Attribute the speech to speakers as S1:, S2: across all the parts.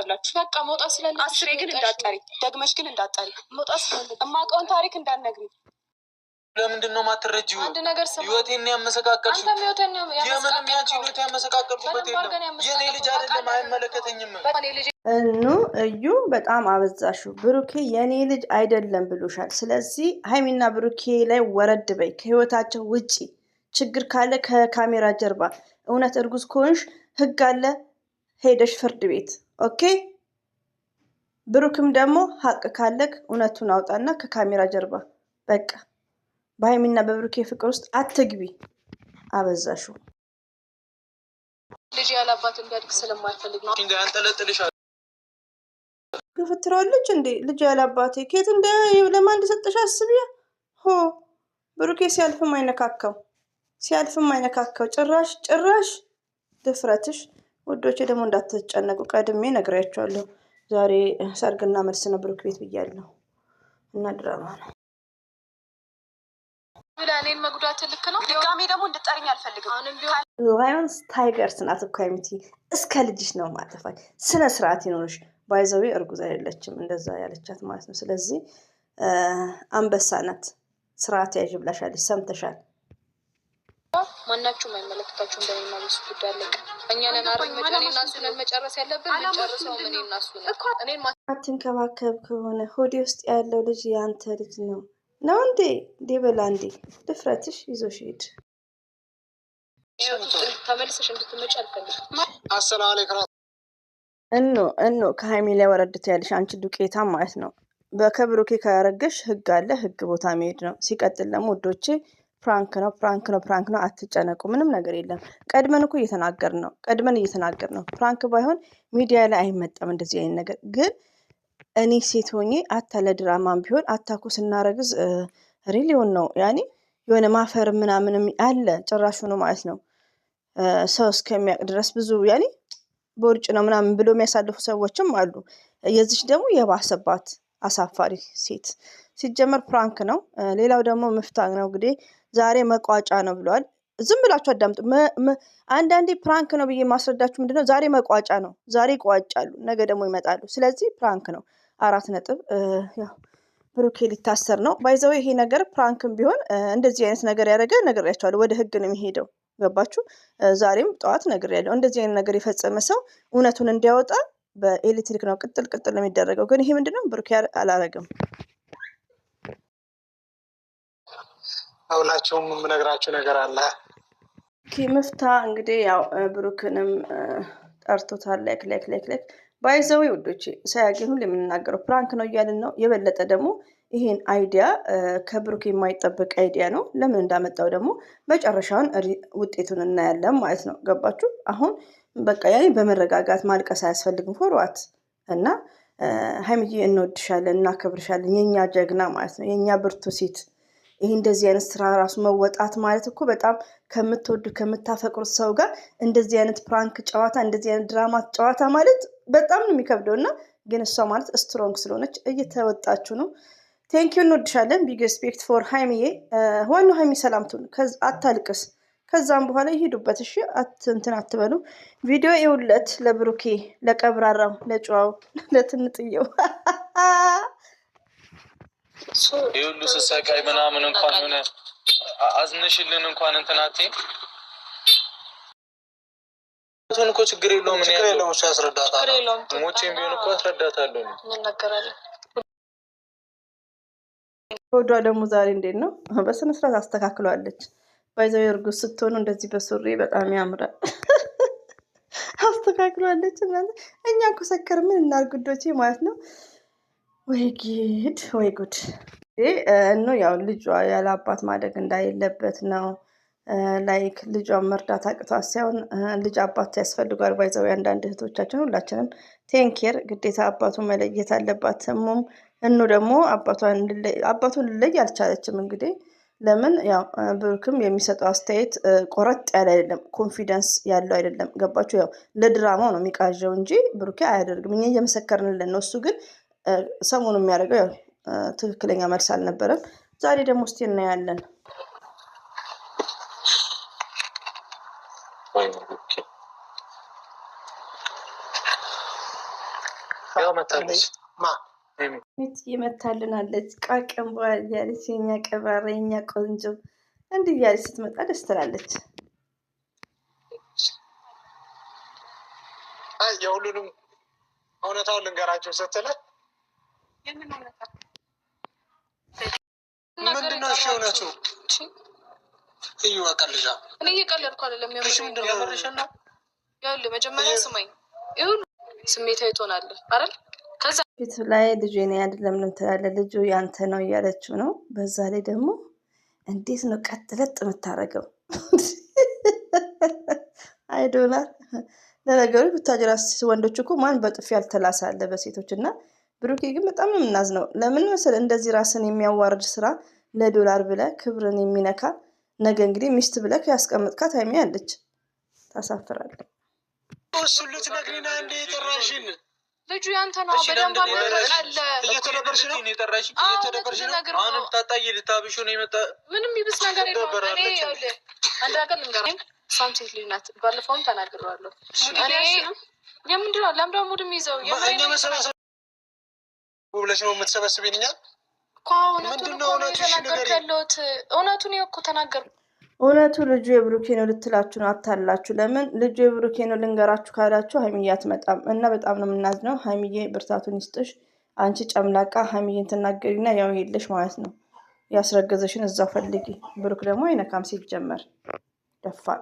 S1: መጣውላችሁ በቃ መውጣት ስላለ አስሬ ግን እንዳጠሪ ደግመሽ ግን እንዳጠሪ መውጣት ስላለ እማቀውን ታሪክ እንዳትነግሪ
S2: ለምንድን ነው ማትረጂው?
S1: አንድ ነገር ሰማ
S2: ህይወቴን ያመሰቃቀልሽ
S1: አንተ ህይወቴን
S2: የምንም ያንቺ ህይወት ያመሰቃቀልኩበት የለም። የኔ ልጅ አይደለም አይመለከተኝም።
S3: እዩ በጣም አበዛሹ። ብሩኬ የኔ ልጅ አይደለም ብሎሻል። ስለዚህ ሀይሚና ብሩኬ ላይ ወረድ በይ። ከህይወታቸው ውጪ ችግር ካለ ከካሜራ ጀርባ እውነት እርጉዝ ከሆንሽ ህግ አለ፣ ሄደሽ ፍርድ ቤት ኦኬ። ብሩክም ደግሞ ሀቅ ካለክ እውነቱን አውጣና ከካሜራ ጀርባ በቃ በሀይሚና በብሩኬ ፍቅር ውስጥ አትግቢ። አበዛሹ።
S1: ልጅ ያላባት እንዲያድግ ስለማልፈልግ ነው።
S2: እንዴ አንጠለጥልሻለሁ።
S3: ግፍትራለች እንዴ ልጅ ያላባቴ ከየት እንደ ለማን እንደሰጠሽ አስቢያ። ሆ ብሩኬ ሲያልፍም አይነካካው ጭራሽ ድፍረትሽ። ወዶቼ ደግሞ እንዳትጨነቁ ቀድሜ ነግሬያቸዋለሁ። ዛሬ ሰርግና መልስ ነው ብሩክ ቤት ብያለሁ እና ድራማ ነው።
S1: እኔን መጉዳት ልክ ነው። ድጋሜ ደግሞ እንድጠሪኝ አልፈልግም። አሁንም ቢሆን
S3: ላዮንስ ታይገርስ ናት እኮ ሀይሚቲ። እስከ ልጅሽ ነው ማለፋይ። ስነ ስርዓት ይኖርሽ። ባይዘዌ እርጉዝ አይደለችም እንደዛ ያለቻት ማለት ነው። ስለዚህ አንበሳ ናት። ስርዓት ያዥ ብላሻለች። ሰምተሻል።
S1: ማናችሁም አይመለከታችሁም። በእኔና በሱ ጉዳይ አለቀ። እኛ ነን እኔና እሱ ነን መጨረስ ያለብን። እንጨርሰው። እኔና እሱ ነን።
S3: አትንከባከብ ከሆነ ሆዴ ውስጥ ያለው ልጅ ያንተ ልጅ ነው እንዴ? በላ እንዴ ድፍረትሽ ይዞሽ ሂድ።
S1: ተመልሰሽ እንድትመጪ አልፈልግም።
S2: አሰላሙ አለይኩም።
S3: እኖ ከሀይሚ ላይ ወረድት ያለሽ አንቺ ዱቄታ ማለት ነው። በከብሩኬ ካረገሽ ህግ አለ። ህግ ቦታ መሄድ ነው። ሲቀጥል ደግሞ ውዶቼ ፕራንክ ነው። አትጨነቁ። ምንም ነገር የለም። ቀድመን እየተናገር ነው። ፕራንክ ባይሆን ሚዲያ ላይ አይመጣም እንደዚህ አይነት ነገር። ግን እኔ ሴት ሆኜ ለድራማም ቢሆን አታኩ ስናረግዝ ሪሊዮን ነው ያኔ የሆነ ማፈር ምናምን አለ ጭራሹ ነው ማለት ነው። ሰው እስከሚያውቅ ድረስ ብዙ ያኔ በውርጭ ነው ምናምን ብሎ የሚያሳልፉ ሰዎችም አሉ። የዚች ደግሞ የባሰባት አሳፋሪ ሴት። ሲጀመር ፕራንክ ነው። ሌላው ደግሞ ምፍታህ ነው እንግዲህ ዛሬ መቋጫ ነው ብለዋል። ዝም ብላችሁ አዳምጡ። አንዳንዴ ፕራንክ ነው ብዬ ማስረዳችሁ ምንድነው ዛሬ መቋጫ ነው። ዛሬ ይቋጫሉ፣ ነገ ደግሞ ይመጣሉ። ስለዚህ ፕራንክ ነው። 4 ነጥብ። ያው ብሩኬ ሊታሰር ነው። ባይዘው ይሄ ነገር ፕራንክም ቢሆን እንደዚህ አይነት ነገር ያደረገ ነግሬያቸዋለሁ። ወደ ህግ ነው የሚሄደው። ገባችሁ? ዛሬም ጠዋት ነግሬያለሁ። እንደዚህ አይነት ነገር የፈጸመ ሰው እውነቱን እንዲያወጣ በኤሌክትሪክ ነው ቅጥል ነው የሚደረገው። ግን ይሄ ምንድነው ብሩኬ አላረገም።
S2: ሁላችሁም የምነግራችሁ ነገር አለ።
S3: ምፍታህ እንግዲህ ያው ብሩክንም ጠርቶታል። ላይክ ባይዘው ውዶቼ ሳያገኝ ሁሉ የምንናገረው ፕራንክ ነው እያልን ነው። የበለጠ ደግሞ ይሄን አይዲያ ከብሩክ የማይጠበቅ አይዲያ ነው። ለምን እንዳመጣው ደግሞ መጨረሻውን ውጤቱን እናያለን ማለት ነው። ገባችሁ? አሁን በቃ ያኔ በመረጋጋት ማልቀስ አያስፈልግም። ፎርዋት እና ሀይሚዬ እንወድሻለን፣ እናከብርሻለን፣ የኛ ጀግና ማለት ነው፣ የኛ ብርቱ ሴት። ይሄ እንደዚህ አይነት ስራ ራሱ መወጣት ማለት እኮ በጣም ከምትወዱ ከምታፈቅሩት ሰው ጋር እንደዚህ አይነት ፕራንክ ጨዋታ፣ እንደዚህ አይነት ድራማ ጨዋታ ማለት በጣም ነው የሚከብደው። እና ግን እሷ ማለት ስትሮንግ ስለሆነች እየተወጣችሁ ነው። ቴንኪዩ፣ እንወድሻለን። ቢግ ሪስፔክት ፎር ሀይሚዬ። ዋናው ሀይሚ ሰላምቱን አታልቅስ። ከዛም በኋላ ይሄዱበት። እሺ እንትን አትበሉ። ቪዲዮ ይውለት ለብሩኬ፣ ለቀብራራው፣ ለጨዋው፣ ለትንጥየው
S2: ይሁሉ ስሰቃይ ምናምን እንኳን ሆነ አዝነሽልን እንኳን እንትናቴ ቶን እኮ ችግር የለውም። ምን ያለው እሱ ያስረዳታል። ሞቼም ቢሆን እኮ አስረዳታለሁ። እንነገራለን።
S3: ወዷ ደግሞ ዛሬ እንዴት ነው? በስነ ስርዓት አስተካክሏለች። ባይዘው እርጉዝ ስትሆኑ እንደዚህ በሱሪ በጣም ያምራል። አስተካክሏለች። እናንተ እኛ እኮ ሰከር ምን እናድርግ ጉዶቼ ማለት ነው። ወይ ጉድ ያው ልጇ ያለ አባት ማደግ እንዳሌለበት ነው። ላይክ ልጇን መርዳት አቅቷት ሳይሆን ልጅ አባት ያስፈልጓል። ባይዘው አንዳንድ እህቶቻችን ሁላችንም ቴንኬር ግዴታ አባቱን መለየት አለባት። ሙም ደግሞ አባቱን ልለይ አልቻለችም። እንግዲህ ለምን ያው ብሩክም የሚሰጠው አስተያየት ቆረጥ ያለ አይደለም፣ ኮንፊደንስ ያለው አይደለም። ገባችሁ? ያው ለድራማው ነው የሚቃዣው እንጂ ብሩኬ አያደርግም። እኛ እየመሰከርንልን ነው። እሱ ግን ሰሞኑ የሚያደርገው ያው ትክክለኛ መልስ አልነበረም። ዛሬ ደግሞ እስቲ እናያለን።
S2: ያው መታለች
S3: ይመታልናለች ቃቀም በኋላ እያለች የኛ ቀባራ የኛ ቆንጆ እንዲህ እያለች ስትመጣ ደስ ትላለች።
S4: የሁሉንም እውነታውን ልንገራቸው ስትለ ምንድነው? እሺ እውነቱ እዩ አቀልጃ
S1: እኔ እየቀለድኩ አይደለም። የምርሽን ነው። ይኸውልህ መጀመሪያ ስማኝ። ይሁን ስሜታዊ ትሆናለህ አይደል? ከዛ
S3: ፊት ላይ ልጁ የኔ አይደለም ምን ትላለህ? ልጁ ያንተ ነው እያለችው ነው። በዛ ላይ ደግሞ እንዴት ነው ቀጥለጥ የምታደርገው? አይዶናል። ለነገሩ ብታጅራ ወንዶች እኮ ማን በጥፊ ያልተላሳለ በሴቶች እና ብሩኬ ግን በጣም ነው የምናዝነው። ለምን መሰለህ እንደዚህ ራስን የሚያዋርድ ስራ ለዶላር ብለህ ክብርን የሚነካ ነገ እንግዲህ ሚስት ብለህ ያስቀምጥካት ሀይሚ አለች። ታሳፍራለህ።
S4: እሱ ልትነግሪና እንደ የጠራሽን
S1: ልጁ ያንተ ነው። በደንብ አለ።
S4: እየተደበርሽ ነው እየተደበርሽ ነው።
S2: አሁንም ታጣይ ልታብሹ ነው የመጣ
S1: ምንም ይብስ ነገር የለውም። እኔ ይኸውልህ አንድ ነገር ልንገርህ፣ እሷም ሴት ልጅ ናት። ባለፈውም ተናግሬዋለሁ። እኔ የምንድን ነው ለምደ ሙድም ይዘው
S4: እኛ መሰባሰብ ብለሽ ነው የምትሰበስቢኝ? እኛን
S1: እኮ እውነቱን እኮ ነው የተናገርኩ ያለሁት። እውነቱን እኮ ተናገርኩ።
S3: እውነቱ ልጁ የብሩኬ ነው ልትላችሁ ነው። አታላችሁ። ለምን ልጁ የብሩኬ ነው ልንገራችሁ ካላችሁ ሀይሚዬ አትመጣም እና በጣም ነው የምናዝነው። ሀይሚዬ ብርታቱን ይስጥሽ። አንቺ ጨምላቃ ሀይሚዬን ትናገሪና ያው የለሽ ማለት ነው። ያስረገዘሽን እዛው ፈልጊ። ብሩክ ደግሞ አይነካም ሲጀመር ደፋል።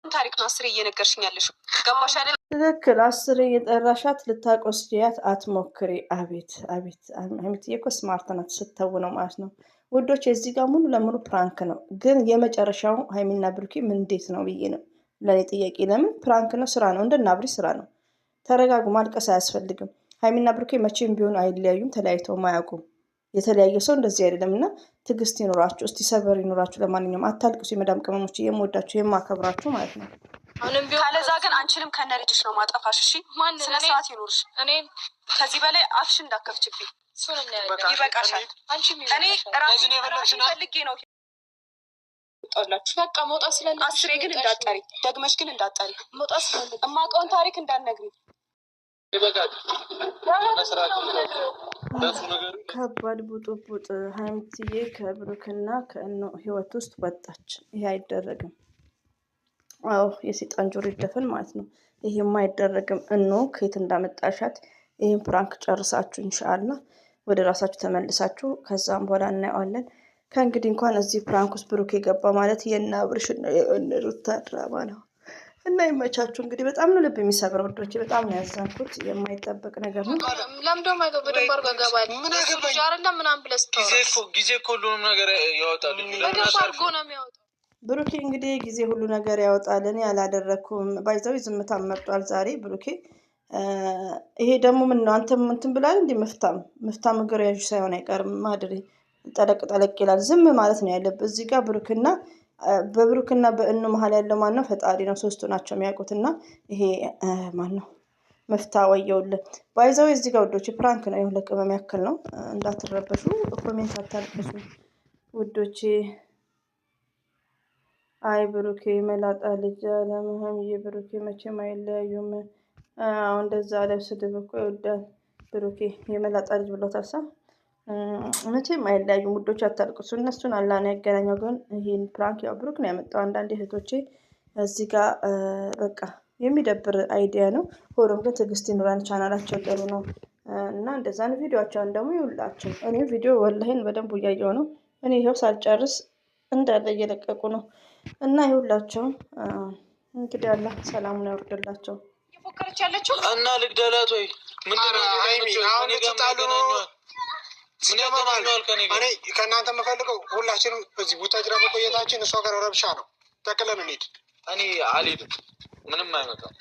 S1: ታሪክ ነው 10 እየነገርሽኝ ያለሽ ገባሽ አይደል?
S3: ትክክል። 10 እየጠራሻት ልታቆስያት አትሞክሪ። አቤት አቤት። ሀይሚዬ እኮ ስማርት ናት ስትተውነው ማለት ነው። ውዶች እዚህ ጋር ሙሉ ለሙሉ ፕራንክ ነው፣ ግን የመጨረሻው ሀይሚና ብሩኬ ምን እንዴት ነው ብዬ ነው ለእኔ ጥያቄ። ለምን ፕራንክ ነው፣ ስራ ነው፣ እንደናብሪ ስራ ነው። ተረጋጉ፣ ማልቀስ አያስፈልግም። ሀይሚና ብሩኬ መቼም ቢሆኑ አይለያዩም፣ ተለያይተውም አያውቁም። የተለያየ ሰው እንደዚህ አይደለም እና ትዕግስት ይኖራችሁ፣ እስቲ ሰበር ይኖራችሁ። ለማንኛውም አታልቅሱ የመዳም ቅመሞች፣ የምወዳችሁ የማከብራችሁ ማለት ነው።
S1: አሁንም ቢሆን ካለዛ ግን አንቺንም ከነ ልጅሽ ነው ማጠፋሽ። እሺ ስነ ስርዓት ይኖርሽ። እኔ ከዚህ በላይ አፍሽ እንዳከፍችብኝ ይበቃሻል። እኔ ራሴን ፈልጌ ነው በቃ መውጣት ስላለብሽ 10 ግን እንዳጠሪ ደግመሽ ግን እንዳጠሪ መውጣት ስላለብሽ እማውቀውን ታሪክ እንዳትነግሪኝ።
S3: ከባድ ቡጡቡጥ ሀይሚዬ ከብሩክና ከእኖ ህይወት ውስጥ ወጣች። ይሄ አይደረግም። አዎ የሴጣን ጆሮ ይደፈን ማለት ነው። ይሄማ አይደረግም። እኖ ከየት እንዳመጣሻት ይህን ፕራንክ ጨርሳችሁ ኢንሻአላ ወደ ራሳችሁ ተመልሳችሁ ከዛም በኋላ እናየዋለን። ከእንግዲህ እንኳን እዚህ ፕራንክ ውስጥ ብሩክ የገባ ማለት የእነ አብርሽ ሩታ ድራማ ነው እና ይመቻችሁ። እንግዲህ በጣም ነው ልብ የሚሰብረው ወዶቼ፣ በጣም ነው ያዘንኩት። የማይጠበቅ ነገር ነው።
S1: ለምደው ማይገባ በደንብ አድርጎ ገባል።
S2: ጊዜ እኮ ሁሉንም ነገር ያወጣል።
S1: በደንብ አድርጎ ነው የሚያወጣው
S3: ብሩኬ። እንግዲህ ጊዜ ሁሉ ነገር ያወጣል። እኔ አላደረኩም ባይዘው ዝምታ መርጧል ዛሬ ብሩኬ። ይሄ ደግሞ ምን ነው አንተም እንትን ብላል እንዴ? መፍታም እግር ያዥ ሳይሆን አይቀርም ማድሪ ጠለቅ ጠለቅ ይላል። ዝም ማለት ነው ያለበት እዚህ ጋር። በብሩክና በእኑ መሀል ያለው ማን ነው? ፈጣሪ ነው። ሶስቱ ናቸው የሚያውቁትና ይሄ ማን ነው? መፍታ ወየውልን ባይዘው እዚህ ጋር ውዶች ፕራንክ ነው። ይሁን ለቅመም ያክል ነው። እንዳትረበሹ፣ ኮሜንት አታልቅሱ ውዶቼ። አይ ብሩኬ መላጣ ልጅ አለመሀም የብሩኬ መቼም አይለያዩም። አሁን እንደዛ ላይ ስድብ እኮ ይወዳል ብሩኬ። የመላጣ ልጅ ብሎታል። መቼም አይለያዩም ውዶች፣ አታልቅሱ። እነሱን አላህ ነው ያገናኘው። ግን ይህን ፕራንክ ያው ብሩክ ነው ያመጣው። አንዳንድ እህቶቼ እዚህ ጋር በቃ የሚደብር አይዲያ ነው። ሆኖም ግን ትዕግስት ይኑረን። ቻናላቸው ጥሩ ነው እና እንደዛ ነው። ቪዲዮቸውን ደግሞ ይውላቸው። እኔ ቪዲዮ ወላሂን በደንብ እያየው ነው። እኔ ይኸው ሳልጨርስ እንዳለ እየለቀቁ ነው እና ይውላቸው። እንግዲህ አላህ ሰላሙን ያወርድላቸው።
S1: ፎከረች ያለችው
S2: እና ልግደላት ወይ ምንድነው?
S4: አሁን ልትጣሉ ነው? እኔ ከእናንተ የምፈልገው ሁላችንም እዚህ ቡታጅራ መቆየታችን እሷ ጋር ረብሻ ነው። ጠቅለን እንሂድ።
S2: እኔ አልሄድም፣ ምንም አይመጣም።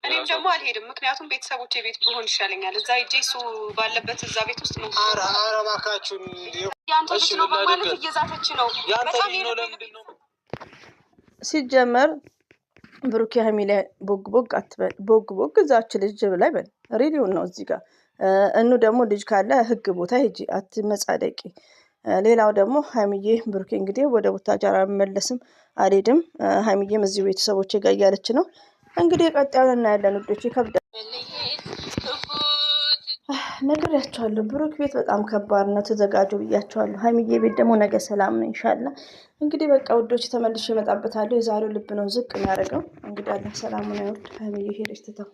S1: እኔም ደግሞ አልሄድም፣ ምክንያቱም ቤተሰቦቼ ቤት ብሆን ይሻለኛል። እዛ ሂጄ እሱ ባለበት እዛ ቤት ውስጥ ነው።
S4: ኧረ እባካችሁን
S1: የአንተ ልጅ ነው በማለት እየዛተች ነው። በጣም
S2: ነው። ለምንድን ነው
S3: ሲጀመር ብሩኬ ሀይሚ ላይ ቦግ አትበል። ቦግ እዛች ልጅ ላይ በል ሬዲዮን ነው እዚህ ጋር። እኑ ደግሞ ልጅ ካለ ህግ ቦታ ሂጂ አትመጻደቂ። ሌላው ደግሞ ሀይሚዬ ብሩኬ እንግዲህ ወደ ቡታጅራ አልመለስም አልሄድም። ሀይሚዬም እዚሁ ቤተሰቦቼ ጋር እያለች ነው። እንግዲህ ቀጣዩን እናያለን ውዶቼ። ነግሬያቸዋለሁ። ብሩክ ቤት በጣም ከባድ ነው፣ ተዘጋጁ ብያቸዋለሁ። ሀይሚዬ ቤት ደግሞ ነገ ሰላም ነው ኢንሻላህ። እንግዲህ በቃ ውዶች ተመልሼ እመጣበታለሁ። የዛሬው ልብ ነው ዝቅ የሚያደርገው። እንግዲህ አላህ ሰላሙን ያወርድ። ሀይሚዬ ሄደች ትተው